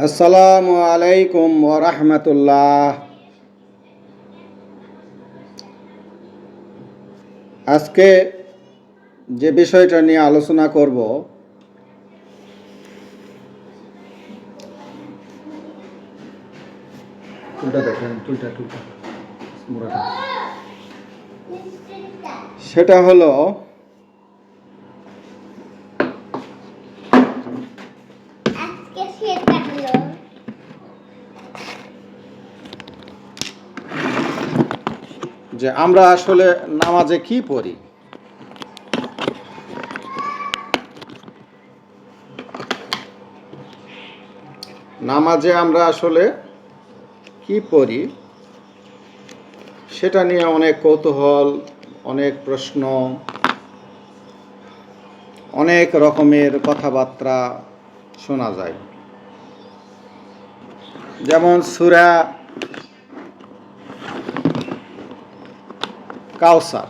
আসসালামু আলাইকুম ওয়া রাহমাতুল্লাহ। আজকে যে বিষয়টা নিয়ে আলোচনা করব সেটা হলো যে আমরা আসলে নামাজে কি পড়ি। নামাজে আমরা আসলে কি পড়ি সেটা নিয়ে অনেক কৌতূহল, অনেক প্রশ্ন, অনেক রকমের কথাবার্তা শোনা যায়। যেমন সূরা কাউসার,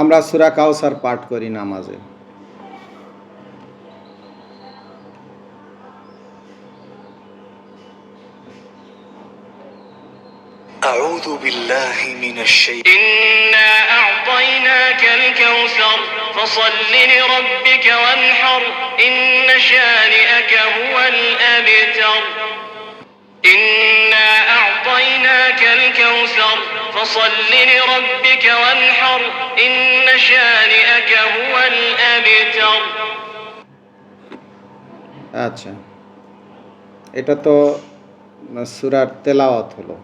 আমরা সূরা কাউসার পাঠ করি নামাজে। أعوذ بالله من الشيطان إنا أعطيناك الكوثر فصل لربك وانحر إن شانئك هو الأبتر إنا أعطيناك الكوثر فصل لربك وانحر إن شانئك هو الأبتر। আচ্ছা, এটা তো সূরার তেলাওয়াত হলো।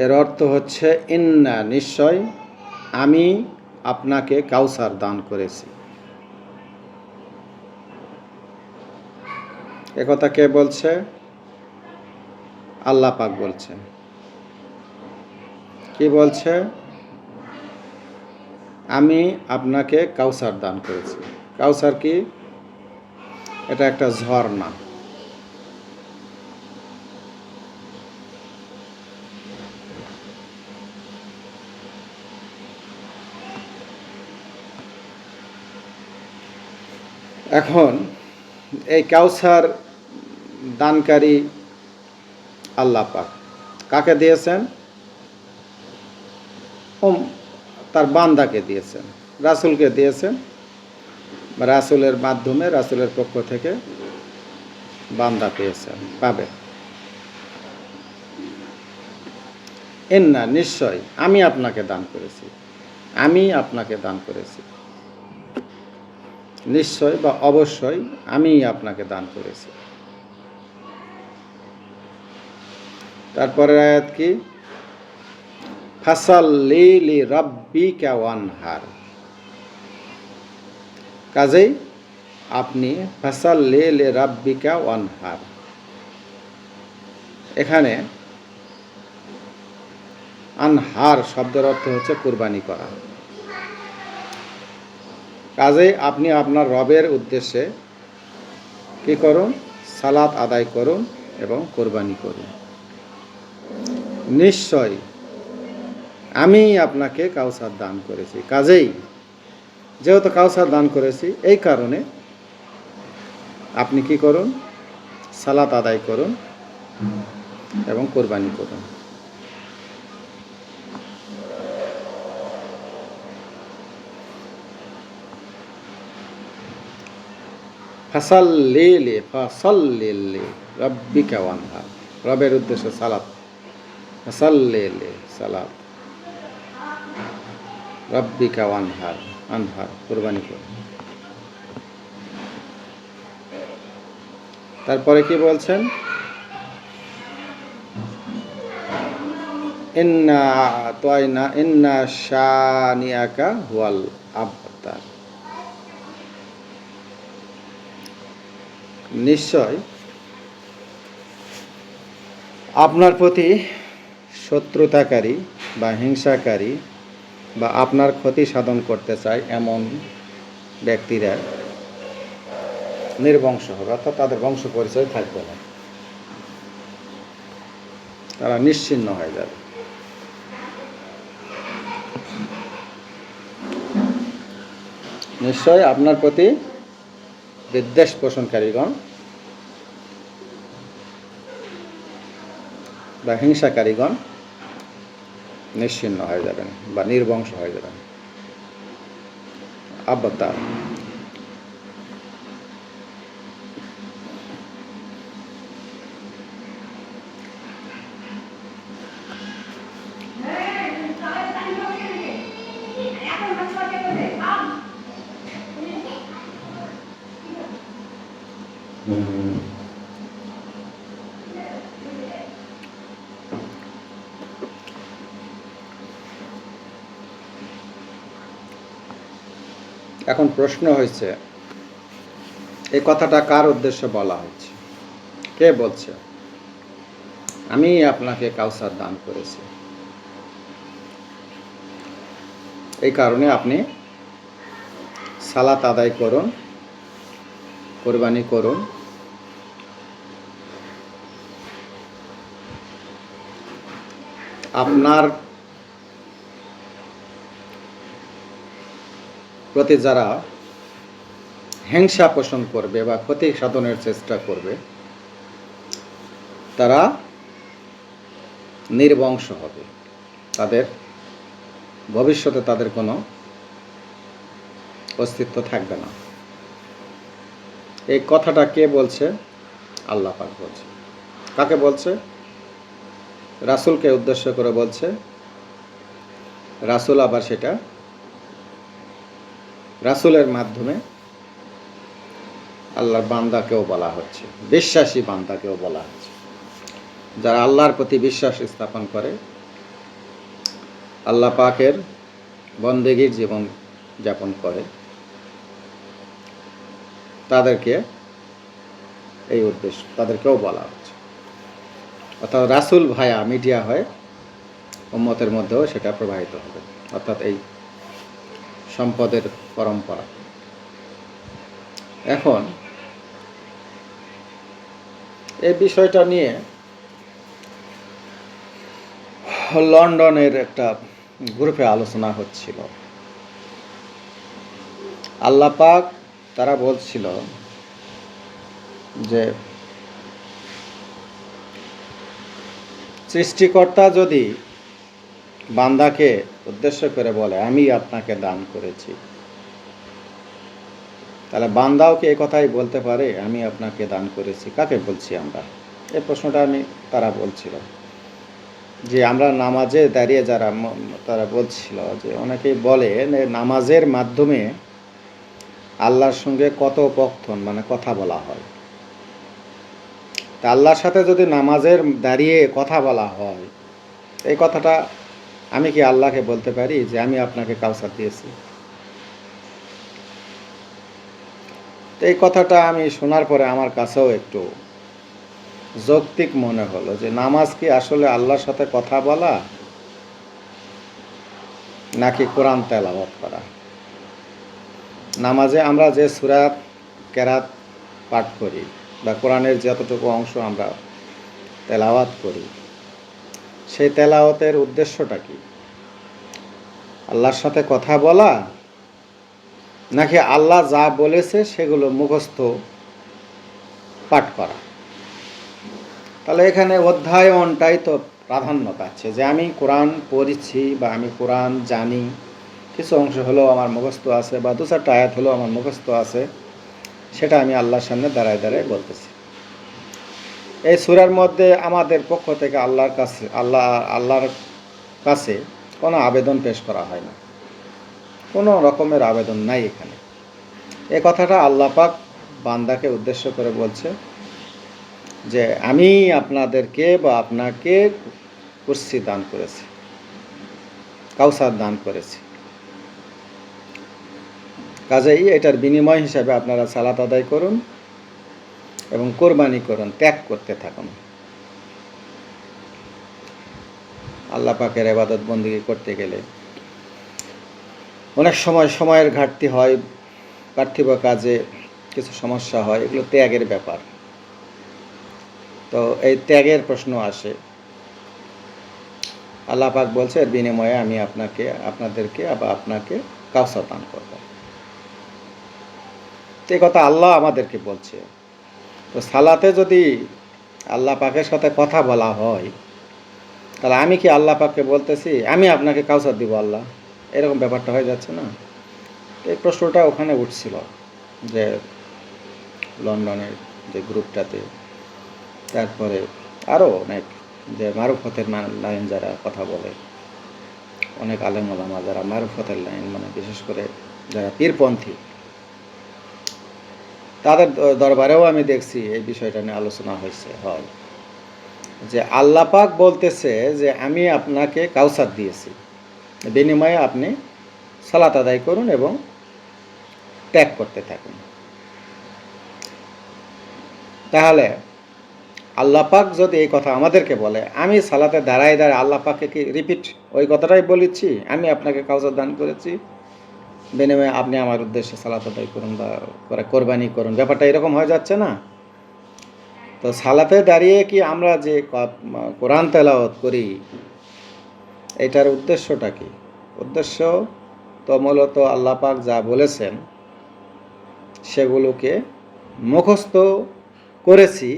এর অর্থ হচ্ছে ইন্না, নিশ্চয় আমি আপনাকে কাউসার দান করেছি। একথা কে বলছে? আল্লাহ পাক বলছে। কি বলছে? আমি আপনাকে কাউসার দান করেছি। কাউসার কি? এটা একটা ঝর্ণা। এখন এই কাউসার দানকারী আল্লাহ পাক কাকে দিয়েছেন? তার বান্দাকে দিয়েছেন, রাসূলকে দিয়েছেন। রাসূলের মাধ্যমে, রাসূলের পক্ষ থেকে বান্দা পেয়েছেন, পাবে। ইন্না, নিশ্চয় আমি আপনাকে দান করেছি। আমি আপনাকে দান করেছি, নিশ্চয় বা অবশ্যই আমি আপনাকে দান করেছি। তারপরের আয়াত কি? ফাসাল্লি লিরাব্বিকা ওয়ানহার। কাজেই আপনি ফাসাল্লি লিরাব্বিকা ওয়ানহার, এখানে আনহার শব্দের অর্থ হচ্ছে কুরবানি করা। কাজেই আপনি আপনার রবের উদ্দেশ্যে কি করুন? সালাত আদায় করুন এবং কুরবানি করুন। নিশ্চয় আমি আপনাকে কাউসার দান করেছি। কাজেই যেহেতু কাউসার দান করেছি, এই কারণে আপনি কি করুন? সালাত আদায় করুন এবং কুরবানি করুন। ফাসাল্লি রাব্বিকা ওয়ানহার, রবের উদ্দেশ্যে সালাত। ফাসাল্লি, সালাত, রাব্বিকা ওয়ানহার, আনহার, কুরবানি করুন। তারপরে কি বলছেন? ইন্না শানিআকা হুয়াল আবতার। নিশ্চয় আপনার প্রতি শত্রুতাকারী বা হিংসাকারী বা আপনার ক্ষতি সাধন করতে চায় এমন ব্যক্তিরা নির্বংশ হবে, অর্থাৎ তাদের বংশ পরিচয় থাকবে না, তারা নিশ্চিহ্ন হয়ে যাবে। নিশ্চয় আপনার প্রতি বিদ্বেষ পোষণকারীগণ বা হিংসাকারীগণ নিশ্চিহ্ন হয়ে যাবেন বা নির্বংশ হয়ে যাবেন। আবতার এখন প্রশ্ন হয়েছে, এই কথাটা কার উদ্দেশ্যে বলা হচ্ছে? কে বলছে? আমি আপনাকে কাউসার দান করেছি, এই কারণে আপনি সালাত আদায় করুন, কোরবানি করুন, আপনার প্রতি যারা হিংসা পোষণ করবে বা ক্ষতি সাধনের চেষ্টা করবে তারা নির্বংশ হবে, তাদের ভবিষ্যতে তাদের কোনো অস্তিত্ব থাকবে না। এই কথাটা কে বলছে? আল্লাহ পাক বলছে। কাকে বলছে? রাসূলকে উদ্দেশ্য করে বলছে। রাসূল আবার সেটা রাসূলের মাধ্যমে আল্লাহর বান্দাকেও বলা হচ্ছে, বিশ্বাসী বান্দাকেও বলা হচ্ছে, যারা আল্লাহর প্রতি বিশ্বাস স্থাপন করে, আল্লাহ পাকের বন্দেগীর জীবন যাপন করে, তাদেরকে এই উদ্দেশ্য, তাদেরকেও বলা হচ্ছে। অর্থাৎ রাসূল ভায়া মিডিয়া হয়ে উম্মতের মধ্যেও সেটা প্রবাহিত হবে, অর্থাৎ এই সম্পদের পরম্পরা। এখন এই বিষয়টা নিয়ে লন্ডনের একটা গ্রুপে আলোচনা হচ্ছিল। আল্লাহ পাক তারা বলছিল যে সৃষ্টিকর্তা যদি বান্দাকে উদ্দেশ্য করে বলে আমি আপনাকে দান করেছি, তাহলে বান্দাও কি এই কথাই বলতে পারে আমি আপনাকে দান করেছি? কাকে বলছি আমরা? এই প্রশ্নটা তারা বলছিল যে আমরা নামাজে দাঁড়িয়ে যারা, তারা বলছিল যে অনেকেই বলে নামাজের মাধ্যমে আল্লাহর সঙ্গে কথোপকথন মানে কথা বলা হয়। তা আল্লাহর সাথে যদি নামাজের দাঁড়িয়ে কথা বলা হয়, এই কথাটা আমি কি আল্লাহকে বলতে পারি যে আমি আপনাকে কাউসার দিয়েছি? তো এই কথাটা আমি শোনার পরে আমার কাছেও একটু যৌক্তিক মনে হলো যে নামাজ কি আসলে আল্লাহর সাথে কথা বলা নাকি কোরআন তেলাওয়াত করা? নামাজে আমরা যে সূরা কেরাত পাঠ করি বা কোরআনের যতটুকু অংশ আমরা তেলাওয়াত করি, সেই তেলাওয়াতের উদ্দেশ্যটা কি? আল্লাহর সাথে কথা বলা নাকি আল্লাহ যা বলেছে সেগুলো মুখস্থ পাঠ করা? তাহলে এখানে অধ্যায়নটাই তো প্রাধান্য পাচ্ছে যে আমি কোরআন পড়েছি বা আমি কোরআন জানি, কিছু অংশ হলেও আমার মুখস্থ আছে বা দু চারটা আয়াত হলেও আমার মুখস্থ আছে, সেটা আমি আল্লাহর সামনে দাঁড়ায় দাঁড়ায় বলতেছি। এই সূরার মধ্যে আমাদের পক্ষ থেকে আল্লাহর কাছে কোনো আবেদন পেশ করা হয় না, কোনো রকমের আবেদন নাই এখানে। এই কথাটা আল্লাহ পাক বান্দাকে উদ্দেশ্য করে বলছে যে আমি আপনাদেরকে বা আপনাকে কুরসি দান করেছি, কাউসার দান করেছি, কাজেই এটার বিনিময় হিসাবে আপনারা সালাত আদায় করুন এবং কোরবানি করুন, ত্যাগ করতে থাকুন। আল্লাহ পাকের ইবাদত বন্দেগী করতে গেলে অনেক সময় সময়ের ঘাটতি হয়, পার্থিব কাজে কিছু সমস্যা হয়, এগুলো ত্যাগের ব্যাপার। তো এই ত্যাগের প্রশ্ন আসে। আল্লাহ পাক বলছে এর বিনিময়ে আমি আপনাদেরকে আবার আপনাকে কাউসার দান করব। এই কথা আল্লাহ আমাদেরকে বলছে। তো সালাতে যদি আল্লাহ পাকের সাথে কথা বলা হয়, তাহলে আমি কি আল্লাহ পাককে বলতেছি আমি আপনাকে কাউসার দিব আল্লাহ, এরকম ব্যাপারটা হয়ে যাচ্ছে না? এই প্রশ্নটা ওখানে উঠছিল, যে লন্ডনের যে গ্রুপটাতে, তারপরে আরও অনেক যে মারুফতের লাইন যারা কথা বলে, অনেক আলেম ওলামা যারা মারুফতের লাইন, মানে বিশেষ করে যারা পীরপন্থী, তাদের দরবারেও আমি দেখছি এই বিষয়টা নিয়ে আলোচনা হয় যে আল্লাহ পাক বলতেছে যে আমি আপনাকে কাউসার দিয়েছি, বিনিময়ে আপনি সালাত আদায় করুন এবং ত্যাগ করতে থাকুন। তাহলে আল্লাহ পাক যদি এই কথা আমাদেরকে বলে, আমি সালাতে দাঁড়ায় আল্লাহ পাককে কি রিপিট ওই কথাটাই বলেছি, আমি আপনাকে কাউসার দান করেছি, বিনিময়ে আপনি আমার উদ্দেশ্যে সালাত আদায় করুন বা কোরবানি করুন, ব্যাপারটা এরকম হয়ে যাচ্ছে না? তো সালাতে দাঁড়িয়ে কি আমরা যে কোরআন তেলাওয়াত করি, এটার উদ্দেশ্যটা কি? উদ্দেশ্য তো মূলত আল্লাহ পাক যা বলেছেন সেগুলোকে মুখস্থ করেছি,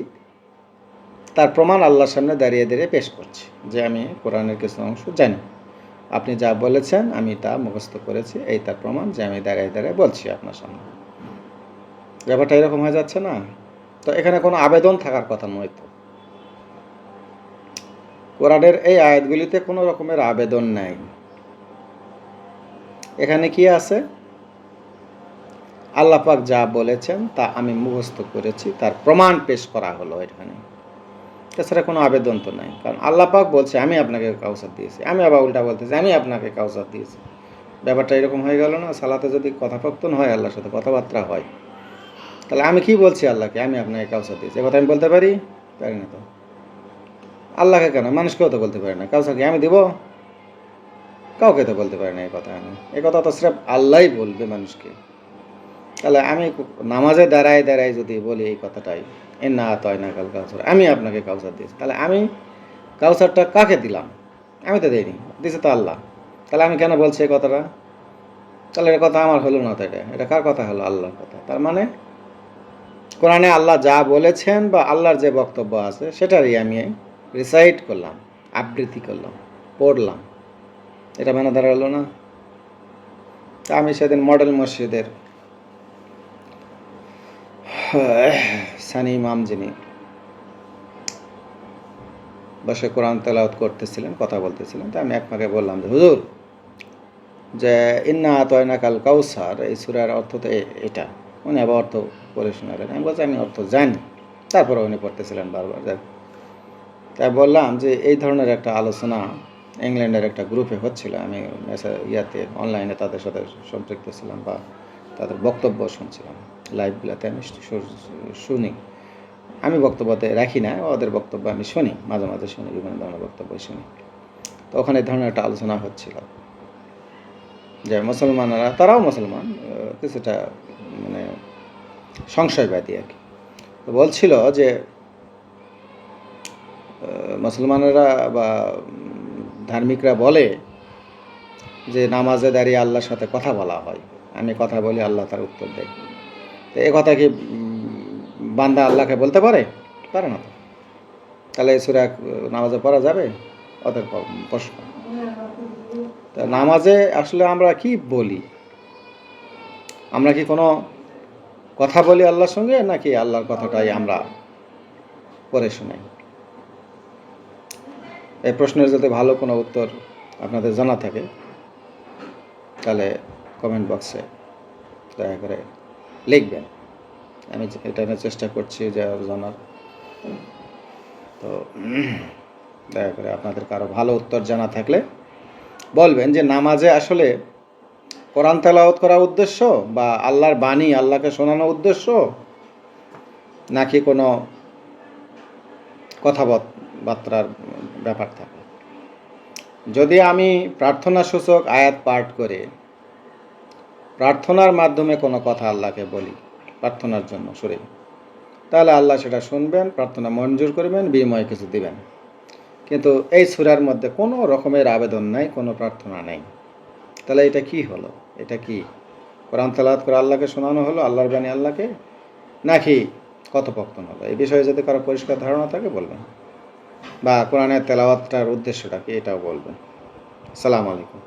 তার প্রমাণ আল্লাহর সামনে দাঁড়িয়ে পেশ করছি যে আমি কোরআনের কিছু অংশ জানি, আপনি যা বলেছেন আমি তা মুখস্থ করেছি, এই তার প্রমাণ যে আমি দাঁড়িয়ে বলছি আপনার সামনে। ব্যাপারটা এরকম হয়ে যাচ্ছে না? তো এখানে কোনো আবেদন থাকার কথা নয়। তো কোরআনের এই আয়াতগুলিতে কোনো রকমের আবেদন নাই। এখানে কি আছে? আল্লাহ পাক যা বলেছেন তা আমি মুখস্থ করেছি, তার প্রমাণ পেশ করা হলো এখানে। তাছাড়া কোনো আবেদন তো নাই, কারণ আল্লাহ পাক বলছে আমি আপনাকে কাউসার দিয়েছি, আমি আবার উল্টা বলতেছি আমি আপনাকে কাউসার দিয়েছি। ব্যাপারটা এরকম হয়ে গেল না? সালাতে যদি কথোপকথন হয়, আল্লাহর সাথে কথাবার্তা হয়, তাহলে আমি কি বলছি আল্লাহকে আমি আপনাকে কাউসার দিয়েছি, এ কথা আমি বলতে পারি? পারি না তো। আল্লাহকে কেন, মানুষকেও তো বলতে পারি না কাউসার কি আমি দিব, কাউকে তো বলতে পারি না এই কথা। আমি এই কথা তো স্রেফ আল্লাহই বলবে মানুষকে। তাহলে আমি নামাজে দাঁড়ায় যদি বলি এই কথাটাই, না তয় না কাল কাউসার, আমি আপনাকে কাউসার দিয়েছি, তাহলে আমি কাউসারটা কাকে দিলাম? আমি তো দিইনি, দিছে তো আল্লাহ। তাহলে আমি কেন বলছি এই কথাটা? তাহলে এটা কথা আমার হলো না তো, এটা কার কথা হলো? আল্লাহর কথা। তার মানে কোরআনে আল্লাহ যা বলেছেন বা আল্লাহর যে বক্তব্য আছে সেটারই আমি রিসাইট করলাম, আবৃত্তি করলাম, পড়লাম। এটা মানে দাঁড়ালো না? তা আমি সেদিন মডেল মসজিদের সানি ইমাম, যিনি বসে কোরআন তেলাওয়াত করতেছিলেন, কথা বলতেছিলেন, তা আমি একমাকে বললাম যে হুজুর, যে ইন্না আতয়না কাল কাউসার এই সূরার অর্থ তো এটা। উনি আবার অর্থ পড়ে শোনালেন। আমি বলছি আমি অর্থ জানি, তারপরে উনি পড়তেছিলেন বারবার। তাই বললাম যে এই ধরনের একটা আলোচনা ইংল্যান্ডের একটা গ্রুপে হচ্ছিল, আমি অনলাইনে তাদের সাথে সম্পৃক্ত ছিলাম বা তাদের বক্তব্য শুনছিলাম, লাইভগুলোতে আমি শুনি। আমি বক্তব্যতে রাখি না, ওদের বক্তব্য আমি শুনি, মাঝে মাঝে শুনি, বিভিন্ন ধরনের বক্তব্য শুনি। তো ওখানে এই ধরনের একটা আলোচনা হচ্ছিল যে মুসলমানরা, তারাও মুসলমান, কিছুটা মানে সংশয়বাদী আর কি। তো বলছিল যে মুসলমানেরা বা ধার্মিকরা বলে যে নামাজে দাঁড়িয়ে আল্লাহর সাথে কথা বলা হয়, আমি কথা বলি আল্লাহ তার উত্তর দেয়। তো এ কথা কি বান্দা আল্লাহকে বলতে পারে? পারে না তো। তাহলে এই সূরা নামাজে পড়া যাবে? ওদের প্রশ্ন। তা নামাজে আসলে আমরা কি বলি? আমরা কি কোনো কথা বলি আল্লাহর সঙ্গে, নাকি আল্লাহর কথাটাই আমরা পড়ে শোনাই? এই প্রশ্নের যদি ভালো কোনো উত্তর আপনাদের জানা থাকে তাহলে কমেন্ট বক্সে দয়া করে লিখবেন। আমি এটা নিয়ে চেষ্টা করছি যে জানার। তো দয়া করে আপনাদের কারো ভালো উত্তর জানা থাকলে বলবেন যে নামাজে আসলে কোরআন তেলাওয়াত করা উদ্দেশ্য, বা আল্লাহর বাণী আল্লাহকে শোনানো উদ্দেশ্য, নাকি কোনো কথাবার্তার ব্যাপার থাকে। যদি আমি প্রার্থনা সূচক আয়াত পাঠ করে প্রার্থনার মাধ্যমে কোনো কথা আল্লাহকে বলি প্রার্থনার জন্য সুরে, তাহলে আল্লাহ সেটা শুনবেন, প্রার্থনা মঞ্জুর করবেন, বিনিময়ে কিছু দিবেন। কিন্তু এই সূরার মধ্যে কোনো রকমের আবেদন নাই, কোনো প্রার্থনা নেই। তাহলে এটা কি হলো? এটা কি? কোরআন তেলাওয়াত করে আল্লাহকে শোনানো হলো, আল্লাহর বাণী আল্লাহকে, নাকি কথোপকথন হলো? এই বিষয়ে যদি কারো পরিষ্কার ধারণা থাকে বলবেন, বা কোরআনের তেলাওয়াতটার উদ্দেশ্যটা কি এটাও বলবেন। আসসালামু আলাইকুম।